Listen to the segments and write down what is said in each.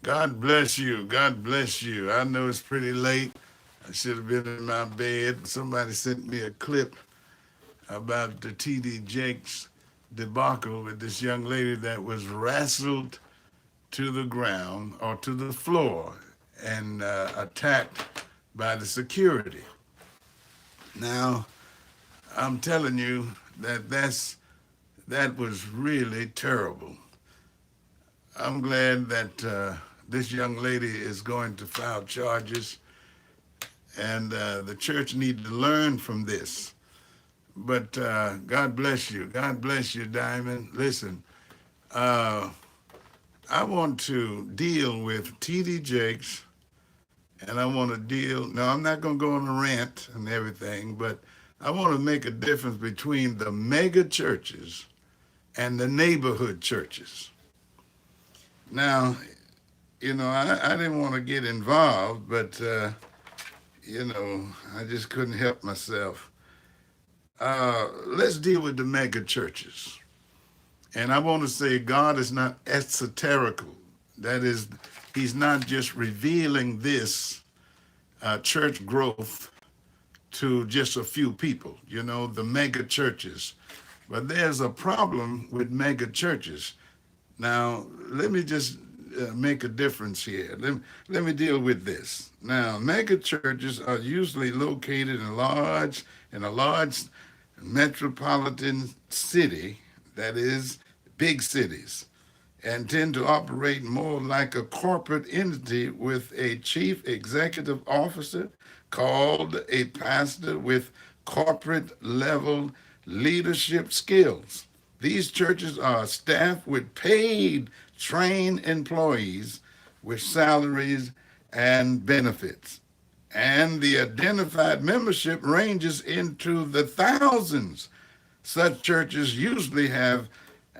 God bless you. God bless you. I know it's pretty late. I should have been in my bed. Somebody sent me a clip about the T.D. Jakes debacle with this young lady that was wrestled to the ground or to the floor and attacked by the security. Now, I'm telling you that was really terrible. I'm glad that this young lady is going to file charges, and the church needs to learn from this. But God bless you. God bless you, Diamond. Listen, uh, I want to deal with T.D. Jakes, and I want to deal. Now, I'm not going to go on a rant and everything, but I want to make a difference between the mega churches and the neighborhood churches. Now, I didn't want to get involved, but, I just couldn't help myself. Let's deal with the mega churches. And I want to say God is not esoterical. That is, He's not just revealing this church growth to just a few people, the mega churches. But there's a problem with mega churches. Now, let me just make a difference here. Let me deal with this. Now, mega churches are usually located in a large metropolitan city, that is, big cities, and tend to operate more like a corporate entity with a chief executive officer called a pastor with corporate level leadership skills. These churches are staffed with paid, trained employees with salaries and benefits. And the identified membership ranges into the thousands. Such churches usually have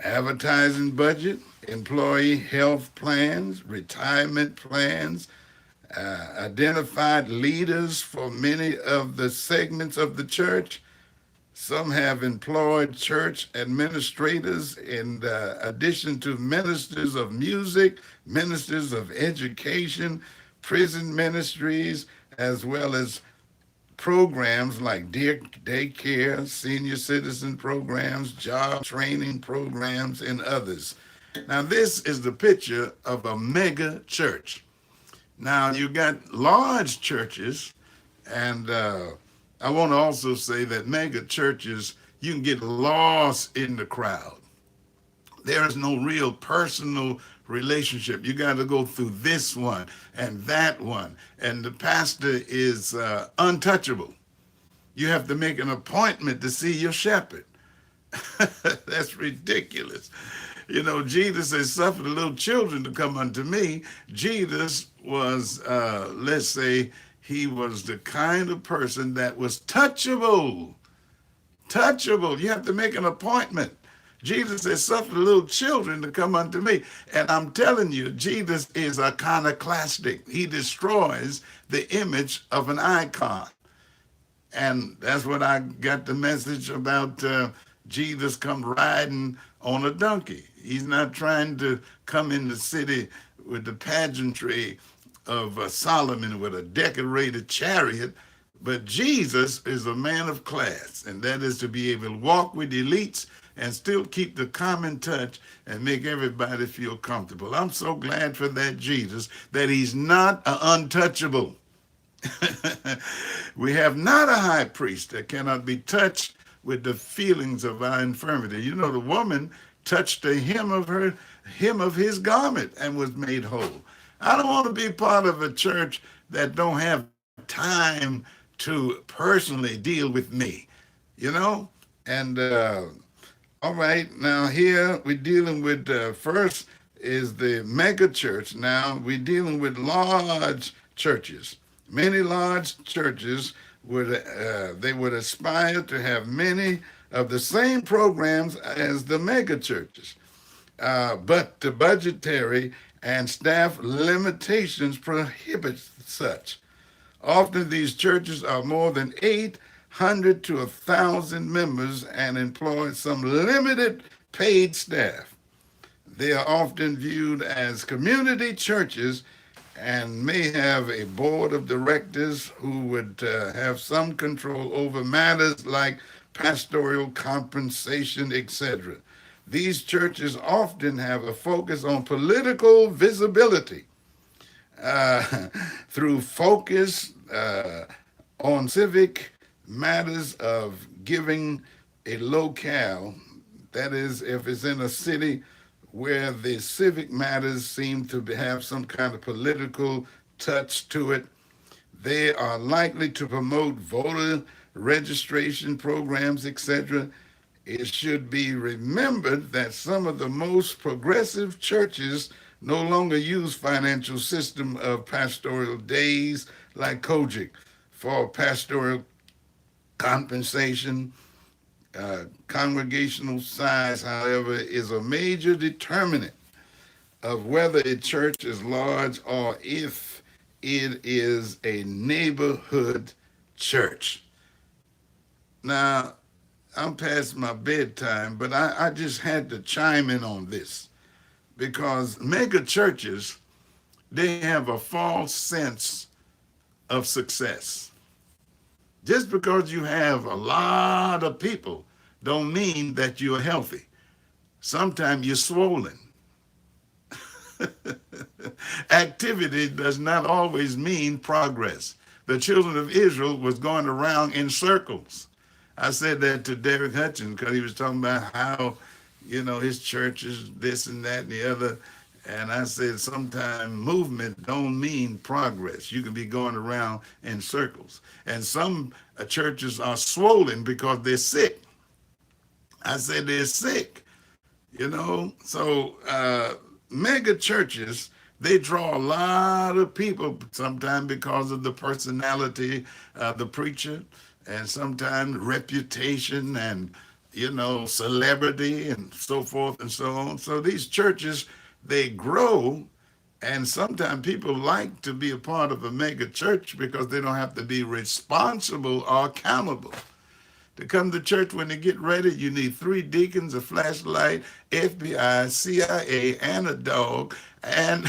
advertising budget, employee health plans, retirement plans, identified leaders for many of the segments of the church. Some have employed church administrators in addition to ministers of music, ministers of education, prison ministries, as well as programs like daycare, senior citizen programs, job training programs, and others. Now, this is the picture of a mega church. Now, you got large churches, and I want to also say that mega churches, you can get lost in the crowd. There is no real personal relationship. You got to go through this one and that one. And the pastor is untouchable. You have to make an appointment to see your shepherd. That's ridiculous. Jesus says, suffer the little children to come unto me. Jesus was, let's say, he was the kind of person that was touchable. Touchable. You have to make an appointment. Jesus says, suffer the little children to come unto me. And I'm telling you, Jesus is iconoclastic. He destroys the image of an icon. And that's what I got the message about Jesus come riding on a donkey. He's not trying to come in the city with the pageantry of Solomon with a decorated chariot, but Jesus is a man of class, and that is to be able to walk with elites and still keep the common touch and make everybody feel comfortable. I'm so glad for that Jesus, that he's not untouchable. We have not a high priest that cannot be touched with the feelings of our infirmity. The woman touched the hem of his garment and was made whole. I don't want to be part of a church that don't have time to personally deal with me, And all right, now here we're dealing with first is the mega church. Now we're dealing with large churches. Many large churches would aspire to have many of the same programs as the mega churches, but the budgetary and staff limitations prohibit such. Often these churches are more than 800 to 1,000 members and employ some limited paid staff. They are often viewed as community churches and may have a board of directors who would have some control over matters like pastoral compensation, etc. These churches often have a focus on political visibility uh, through focus on civic matters of giving a locale. That is, if it's in a city where the civic matters seem to have some kind of political touch to it, they are likely to promote voter registration programs, etc. It should be remembered that some of the most progressive churches no longer use financial system of pastoral days like Kojic for pastoral compensation. Congregational size, however, is a major determinant of whether a church is large or if it is a neighborhood church. Now, I'm past my bedtime, but I just had to chime in on this because mega churches, they have a false sense of success. Just because you have a lot of people don't mean that you're healthy. Sometimes you're swollen. Activity does not always mean progress. The children of Israel was going around in circles. I said that to Derek Hutchins because he was talking about how, his church is this and that and the other. And I said, sometimes movement don't mean progress. You can be going around in circles. And some churches are swollen because they're sick. I said they're sick, So mega churches, they draw a lot of people, sometimes because of the personality of the preacher, and sometimes reputation and, celebrity and so forth and so on. So these churches, they grow, and sometimes people like to be a part of a mega church because they don't have to be responsible or accountable. To come to church when they get ready, you need 3 deacons, a flashlight, FBI, CIA, and a dog, and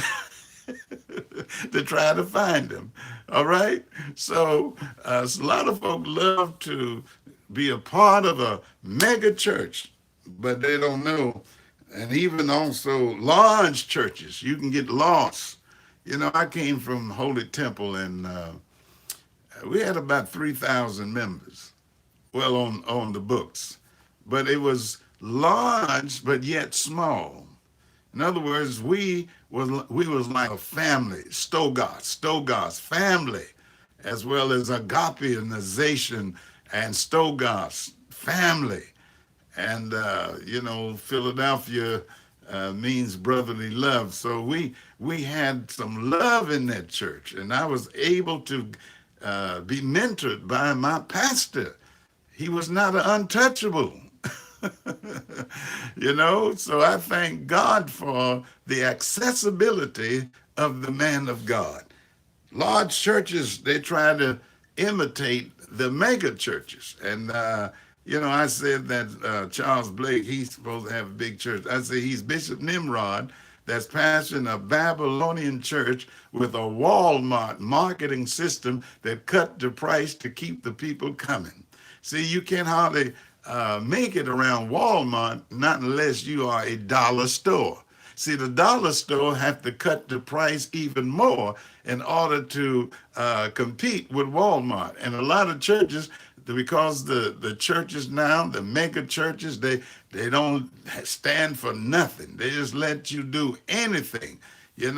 to try to find them. All right? So a lot of folk love to be a part of a mega church, but they don't know. And even also large churches, you can get lost. I came from Holy Temple, and we had about 3,000 members. Well, on the books, but it was large but yet small. In other words, we was like a family, Stogos family, as well as Agapeanization and Stogos family, and Philadelphia means brotherly love. So we had some love in that church, and I was able to be mentored by my pastor. He was not an untouchable, So I thank God for the accessibility of the man of God. Large churches, they try to imitate the mega churches. And, I said that Charles Blake, he's supposed to have a big church. I say he's Bishop Nimrod that's pastoring a Babylonian church with a Walmart marketing system that cut the price to keep the people coming. See, you can't hardly make it around Walmart, not unless you are a dollar store. See, the dollar store have to cut the price even more in order to compete with Walmart. And a lot of churches, because the churches now, the mega churches, they don't stand for nothing. They just let you do anything, and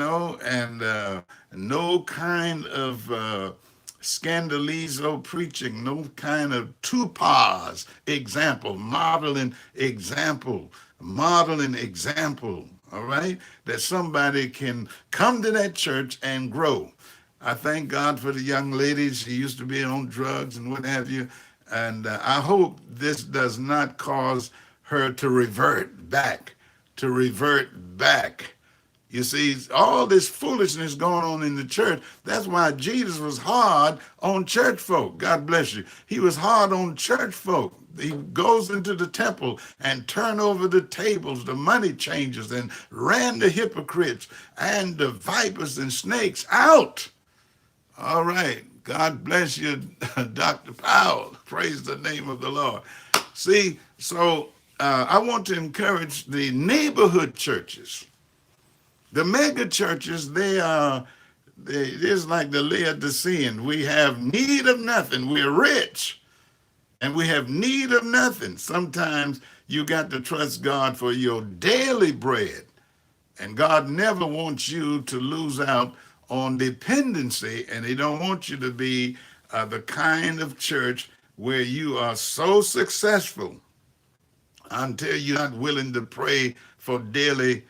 no kind of scandalizo preaching, no kind of tupas example, modeling example, all right, that somebody can come to that church and grow. I thank God for the young lady. She used to be on drugs and what have you, and I hope this does not cause her to revert back. You see, all this foolishness going on in the church. That's why Jesus was hard on church folk. God bless you. He was hard on church folk. he goes into the temple and turn over the tables, the money changers, and ran the hypocrites and the vipers and snakes out. All right. God bless you, Dr. Powell. Praise the name of the Lord. See, so I want to encourage the neighborhood churches. The mega churches, it's like the Laodicean. We have need of nothing. We're rich and we have need of nothing. Sometimes you got to trust God for your daily bread. And God never wants you to lose out on dependency, and he don't want you to be the kind of church where you are so successful until you're not willing to pray for daily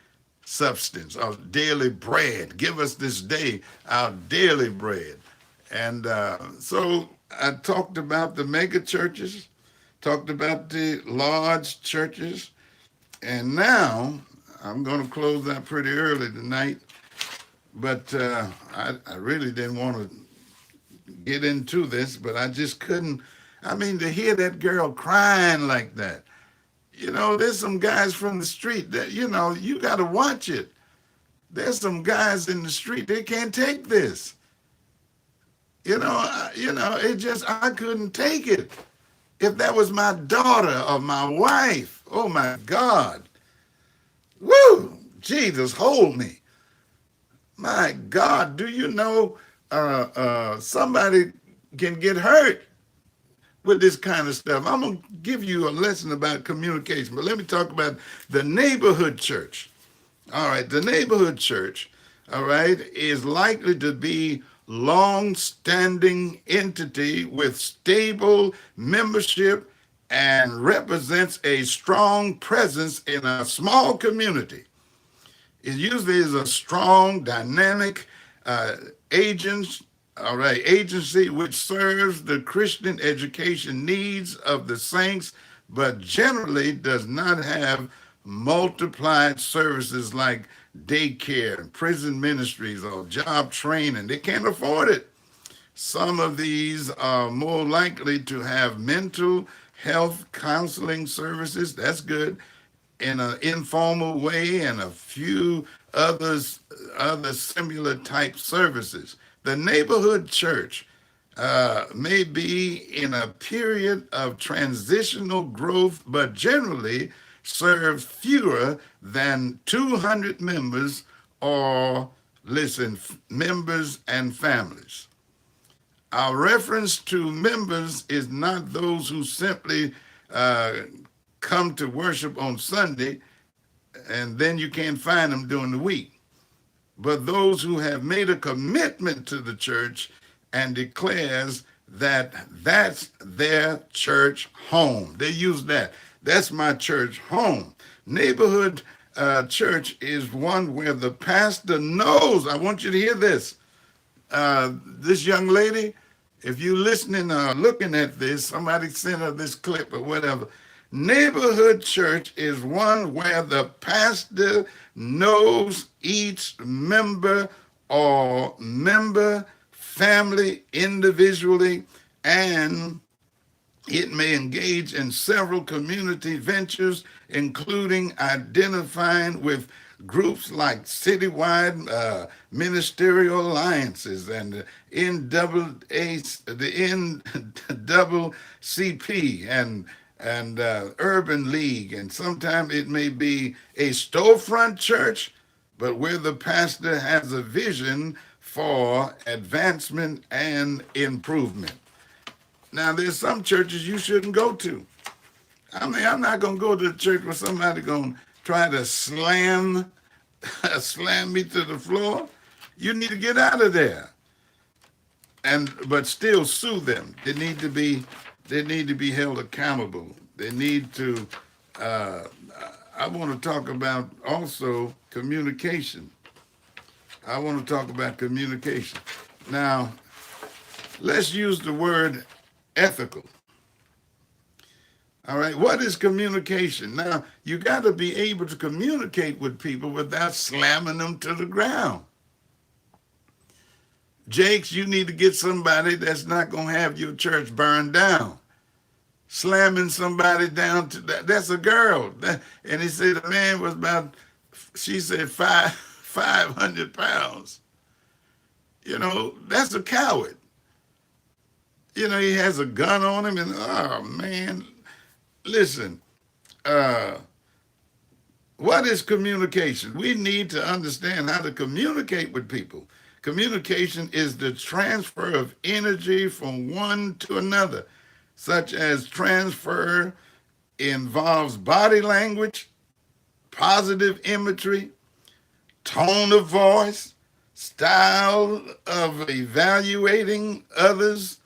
substance or daily bread. Give us this day our daily bread. And so I talked about the mega churches, talked about the large churches, and now I'm going to close out pretty early tonight, but I really didn't want to get into this, but I just couldn't. I mean, to hear that girl crying like that, there's some guys from the street that, you got to watch it. There's some guys in the street, they can't take this. It just, I couldn't take it. If that was my daughter or my wife, oh my God. Woo! Jesus, hold me. My God, do you know somebody can get hurt with this kind of stuff? I'm going to give you a lesson about communication, but let me talk about the neighborhood church. All right, the neighborhood church, all right, is likely to be long-standing entity with stable membership and represents a strong presence in a small community. It usually is a strong, dynamic agency which serves the Christian education needs of the saints, but generally does not have multiplied services like daycare, prison ministries, or job training. They can't afford it. Some of these are more likely to have mental health counseling services. That's good. In an informal way, and a few other similar type services. The neighborhood church may be in a period of transitional growth, but generally serves fewer than 200 members or, members and families. Our reference to members is not those who simply come to worship on Sunday and then you can't find them during the week, but those who have made a commitment to the church and declares that that's their church home. They use that. That's my church home. Neighborhood church is one where the pastor knows. I want you to hear this. This young lady, if you're listening or looking at this, somebody sent her this clip or whatever. Neighborhood church is one where the pastor knows each member or member family individually, and it may engage in several community ventures, including identifying with groups like citywide ministerial alliances and the NAACP and Urban League, and sometimes it may be a storefront church, but where the pastor has a vision for advancement and improvement. Now, there's some churches you shouldn't go to. I mean, I'm not going to go to the church where somebody going to try to slam me to the floor. You need to get out of there. But still sue them. They need to be held accountable. They need to, I want to talk about also communication. I want to talk about communication. Now, let's use the word ethical. All right, what is communication? Now, you got to be able to communicate with people without slamming them to the ground. Jakes, you need to get somebody that's not going to have your church burned down. slamming somebody down to that. That's a girl. And he said the man was about, she said 500 pounds. You know, that's a coward. You know, he has a gun on him, and oh man, listen, uh, what is communication? We need to understand how to communicate with people. Communication is the transfer of energy from one to another, such as transfer involves body language, positive imagery, tone of voice, style of evaluating others,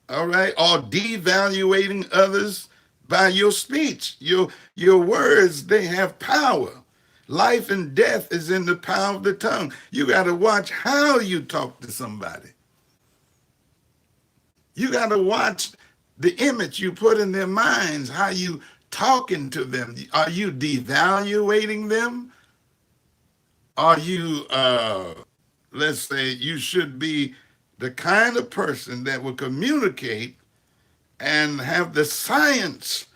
all right, or devaluating others by your speech. Your words, they have power. Life and death is in the power of the tongue. You got to watch how you talk to somebody. You got to watch the image you put in their minds, how you talking to them. Are you devaluating them? Are you, let's say, you should be the kind of person that will communicate and have the science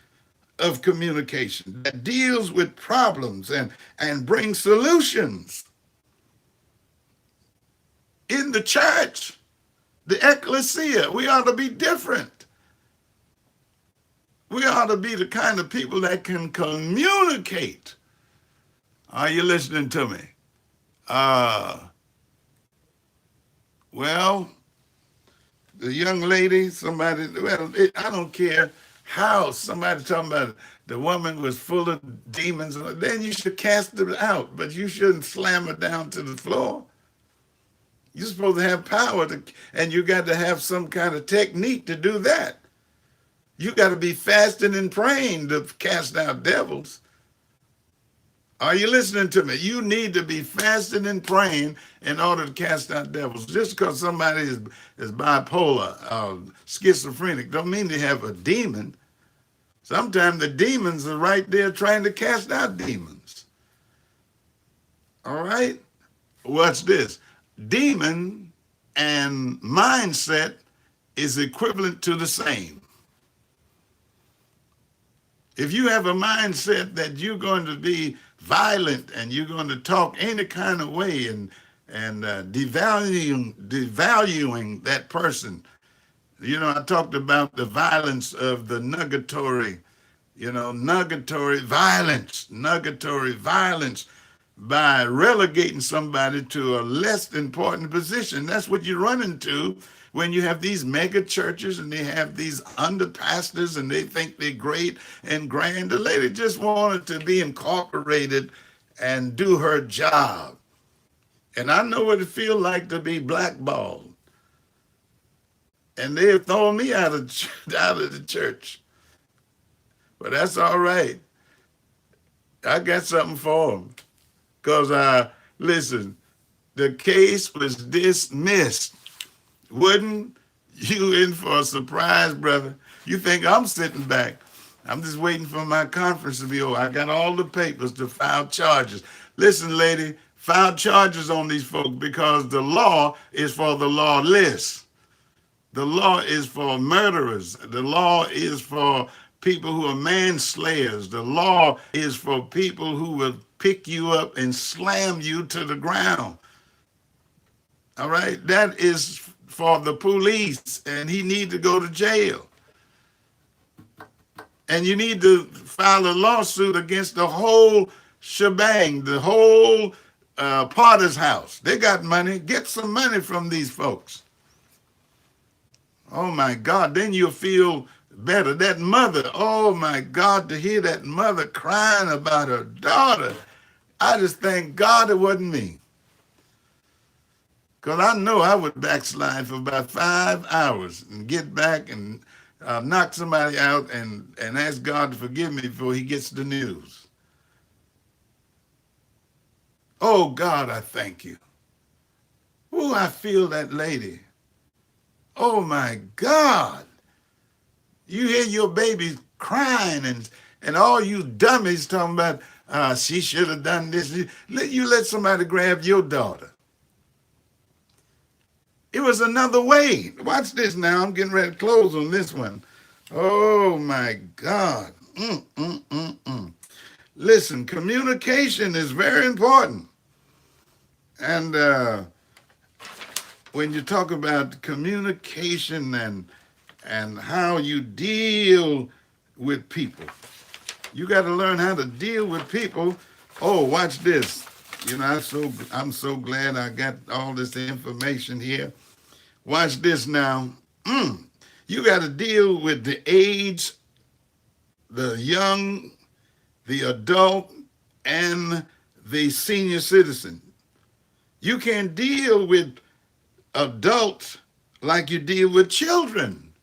of communication that deals with problems and brings solutions. In the church, the ecclesia, we ought to be different. We ought to be the kind of people that can communicate. Are you listening to me? Well, the young lady, somebody, well, I don't care how somebody talking about the woman was full of demons, then you should cast them out, but you shouldn't slam her down to the floor. You're supposed to have power, and you got to have some kind of technique to do that. You got to be fasting and praying to cast out devils. Are you listening to me? You need to be fasting and praying in order to cast out devils. Just because somebody is bipolar, schizophrenic, don't mean they have a demon. Sometimes the demons are right there trying to cast out demons. All right? What's this? Demon and mindset is equivalent to the same. If you have a mindset that you're going to be violent and you're going to talk any kind of way and devaluing that person, you know, I talked about the violence of the nugatory, you know, nugatory violence by relegating somebody to a less important position. That's what you run into when you have these mega churches and they have these under pastors and they think they're great and grand. The lady just wanted to be incorporated and do her job. And I know what it feels like to be blackballed. And they're throwing me out of the church. But that's all right. I got something for them. Because, listen, the case was dismissed. Wouldn't you in for a surprise, brother? You think I'm sitting back? I'm just waiting for my conference to be over. I got all the papers to file charges. Listen, lady, file charges on these folks because the law is for the lawless. The law is for murderers. The law is for people who are manslayers. The law is for people who will pick you up and slam you to the ground. All right? That is for the police, and he need to go to jail. And you need to file a lawsuit against the whole shebang, the whole Potter's house. They got money. Get some money from these folks. Oh my God, then you'll feel better. That mother, oh my God, to hear that mother crying about her daughter. I just thank God it wasn't me. Because I know I would backslide for about 5 hours and get back and knock somebody out and ask God to forgive me before he gets the news. Oh God, I thank you. Oh, I feel that lady. Oh my God. You hear your baby crying and all you dummies talking about she should have done this. You let somebody grab your daughter. It was another way. Watch this now. I'm getting ready to close on this one. Oh my God. Listen, communication is very important. And when you talk about communication and how you deal with people, you got to learn how to deal with people. Oh, watch this. You know, I'm so glad I got all this information here. Watch this now. You got to deal with the age, the young, the adult, and the senior citizen. You can't deal with adults like you deal with children,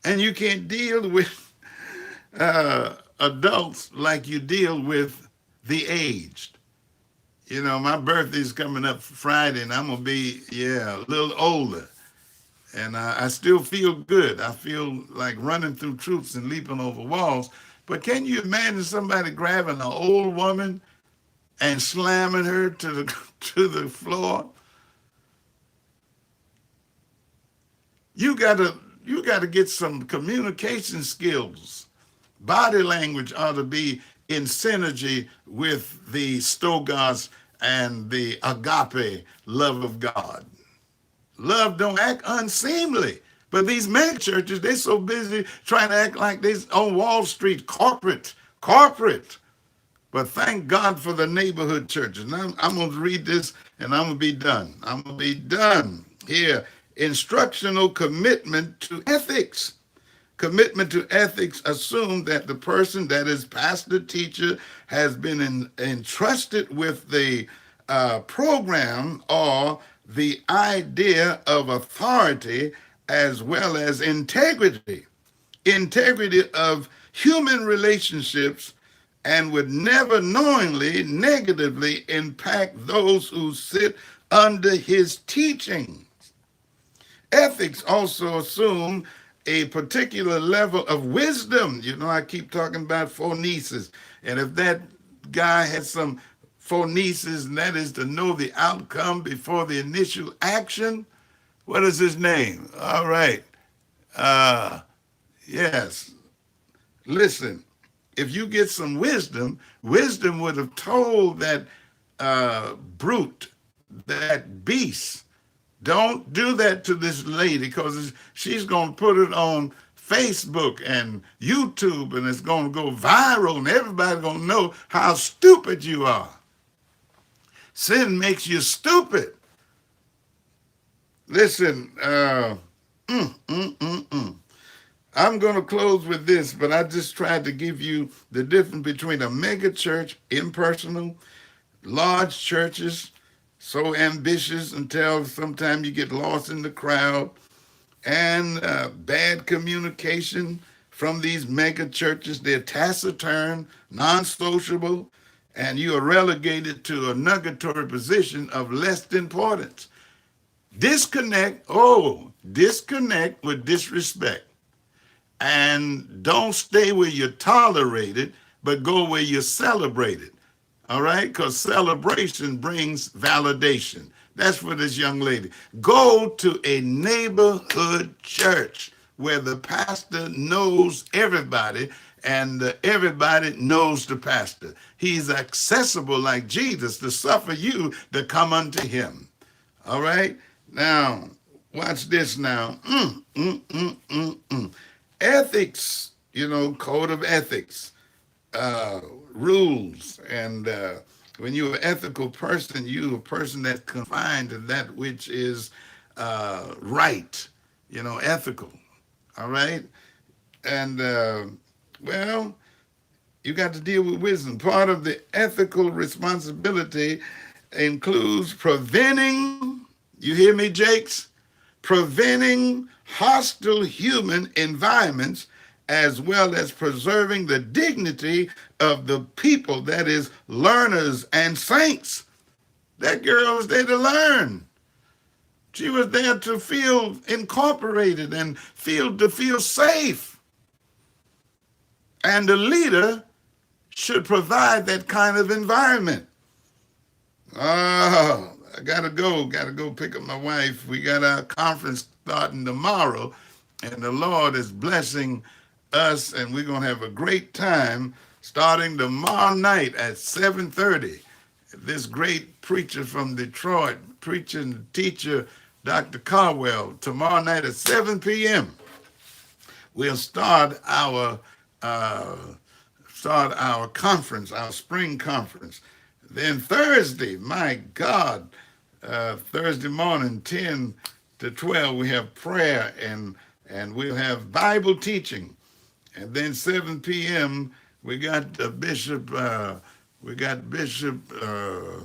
and you can't deal with adults like you deal with the aged. You know, my birthday's coming up Friday, and I'm gonna be a little older, and I still feel good. I feel like running through troops and leaping over walls. But can you imagine somebody grabbing an old woman and slamming her to the to the floor? You gotta you gotta get some communication skills. Body language ought to be in synergy with the Stogos and the agape love of God. Love don't act unseemly. But these mega churches, they're so busy trying to act like they're on Wall Street, corporate. But thank God for the neighborhood churches. Now I'm going to read this and I'm going to be done. I'm going to be done here. Instructional commitment to ethics. Commitment to ethics assumes that the person, that is pastor, teacher, has been entrusted with the program or the idea of authority as well as integrity of human relationships, and would never knowingly negatively impact those who sit under his teaching. Ethics also assume a particular level of wisdom. You know, I keep talking about phronesis. And if that guy has some phronesis, and that is to know the outcome before the initial action, what is his name? All right. Yes. Listen, if you get some wisdom, wisdom would have told that brute, that beast, don't do that to this lady, because she's going to put it on Facebook and YouTube, and it's going to go viral, and everybody's going to know how stupid you are. Sin makes you stupid. Listen, I'm going to close with this, but I just tried to give you the difference between a mega church, impersonal, large churches, so ambitious until sometimes you get lost in the crowd, and bad communication from these mega churches. They're taciturn, non-sociable, and you are relegated to a nugatory position of less importance. Disconnect with disrespect. And don't stay where you're tolerated, but go where you're celebrated. All right? Because celebration brings validation. That's for this young lady. Go to a neighborhood church where the pastor knows everybody and everybody knows the pastor. He's accessible like Jesus to suffer you to come unto him. All right? Now, watch this now. Ethics, you know, code of ethics, rules. And when you're an ethical person, you're a person that's confined to that which is right, you know, ethical. All right? And, well, you got to deal with wisdom. Part of the ethical responsibility includes preventing, you hear me, Jakes? Preventing hostile human environments, as well as preserving the dignity of the people, that is, learners and saints. That girl was there to learn. She was there to feel incorporated and to feel safe. And the leader should provide that kind of environment. Oh, I gotta go pick up my wife. We got our conference starting tomorrow, And the Lord is blessing us, and we're going to have a great time starting tomorrow night at 7:30. This great preacher from Detroit, preaching teacher, Dr. Carwell, tomorrow night at 7 p.m. We'll uh, start our conference, our spring conference. Then Thursday, my God, Thursday morning, 10 to 12, we have prayer and we'll have Bible teaching. And then 7 p.m. we got Bishop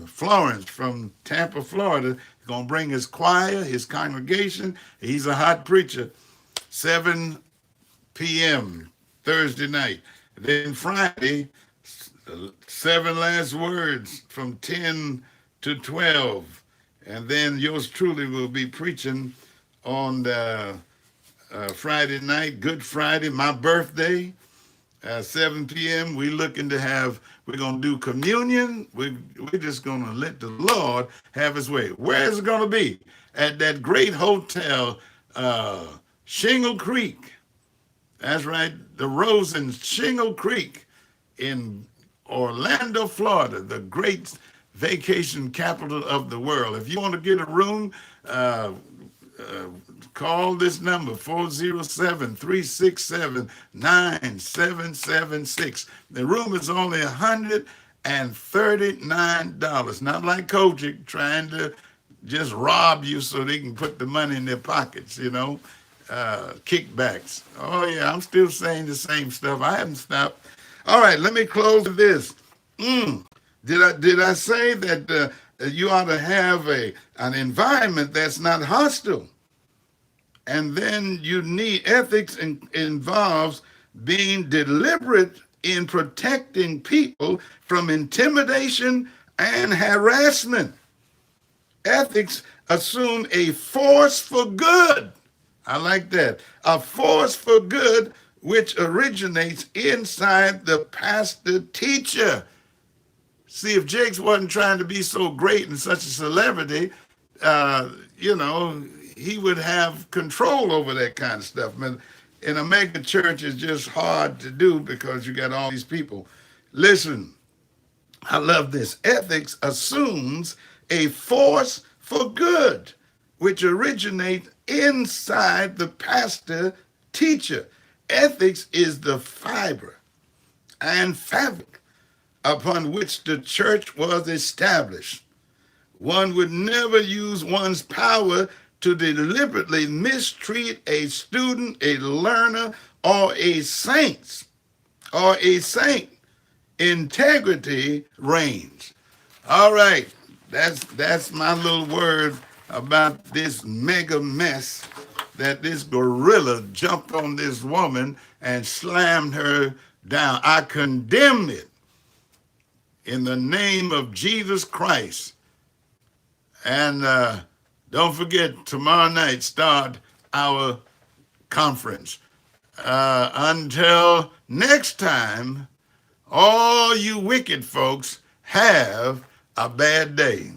Florence from Tampa, Florida. He's gonna bring his choir, his congregation. He's a hot preacher. 7 p.m. Thursday night. Then Friday, 7 last words from 10 to 12. And then yours truly will be preaching on the Friday night, Good Friday, my birthday, 7 p.m. We're going to do communion. We're just going to let the Lord have his way. Where is it going to be? At that great hotel, Shingle Creek. That's right, the Rose in Shingle Creek in Orlando, Florida, the great vacation capital of the world. If you want to get a room, call this number, 407-367-9776. The room is only $139. Not like Kojic trying to just rob you so they can put the money in their pockets, kickbacks. Oh yeah, I'm still saying the same stuff. I haven't stopped. All right, let me close with this. Did I say that you ought to have an environment that's not hostile? And then you need ethics involves being deliberate in protecting people from intimidation and harassment. Ethics assume a force for good. I like that. A force for good which originates inside the pastor teacher. See, if Jakes wasn't trying to be so great and such a celebrity, he would have control over that kind of stuff. I mean, in a mega church, it's just hard to do because you got all these people. Listen, I love this. Ethics assumes a force for good, which originates inside the pastor teacher. Ethics is the fiber and fabric upon which the church was established. One would never use one's power to deliberately mistreat a student, a learner, or a saint. Integrity reigns. All right, that's my little word about this mega mess that this gorilla jumped on this woman and slammed her down. I condemn it in the name of Jesus Christ. And don't forget, tomorrow night start our conference. Until next time, all you wicked folks have a bad day.